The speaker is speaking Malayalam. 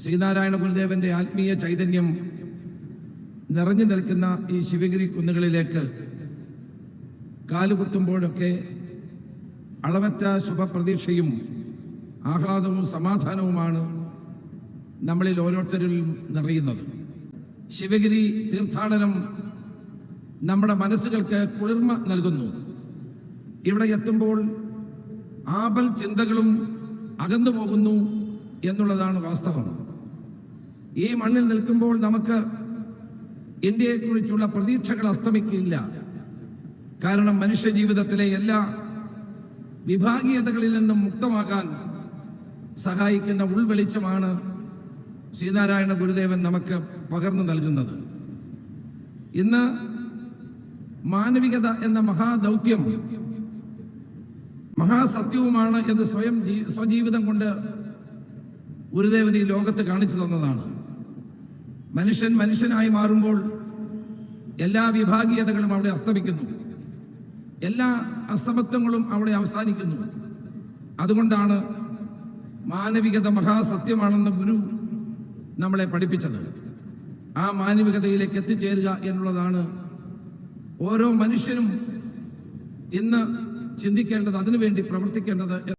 ശ്രീനാരായണ ഗുരുദേവന്റെ ആത്മീയ ചൈതന്യം നിറഞ്ഞു നിൽക്കുന്ന ഈ ശിവഗിരി കുന്നുകളിലേക്ക് കാലുകുത്തുമ്പോഴൊക്കെ അളവറ്റ ശുഭപ്രതീക്ഷയും ആഹ്ലാദവും സമാധാനവുമാണ് നമ്മളിൽ ഓരോരുത്തരിലും നിറയുന്നത്. ശിവഗിരി തീർത്ഥാടനം നമ്മുടെ മനസ്സുകൾക്ക് കുളിർമ നൽകുന്നു. ഇവിടെ എത്തുമ്പോൾ ആപൽ ചിന്തകളും അകന്നു പോകുന്നു എന്നുള്ളതാണ് വാസ്തവം. ഈ മണ്ണിൽ നിൽക്കുമ്പോൾ നമുക്ക് ഇന്ത്യയെക്കുറിച്ചുള്ള പ്രതീക്ഷകൾ അസ്തമിക്കില്ല. കാരണം മനുഷ്യ ജീവിതത്തിലെ എല്ലാ വിഭാഗീയതകളിൽ നിന്നും മുക്തമാക്കാൻ സഹായിക്കുന്ന ഉൾവെളിച്ചമാണ് ശ്രീനാരായണ ഗുരുദേവൻ നമുക്ക് പകർന്നു നൽകുന്നത്. ഇന്ന് മാനവികത എന്ന മഹാദൗത്യം മഹാസത്യവുമാണ് എന്ന് സ്വജീവിതം കൊണ്ട് ഗുരുദേവൻ ഈ ലോകത്ത് കാണിച്ചു തന്നതാണ്. മനുഷ്യൻ മനുഷ്യനായി മാറുമ്പോൾ എല്ലാ വിഭാഗീയതകളും അവിടെ അസ്തമിക്കുന്നു, എല്ലാ അസമത്വങ്ങളും അവിടെ അവസാനിക്കുന്നു. അതുകൊണ്ടാണ് മാനവികത മഹാസത്യമാണെന്ന് ഗുരു നമ്മളെ പഠിപ്പിച്ചത്. ആ മാനവികതയിലേക്ക് എത്തിച്ചേരുക എന്നുള്ളതാണ് ഓരോ മനുഷ്യനും ഇന്ന് ചിന്തിക്കേണ്ടത്, അതിനുവേണ്ടി പ്രവർത്തിക്കേണ്ടത്.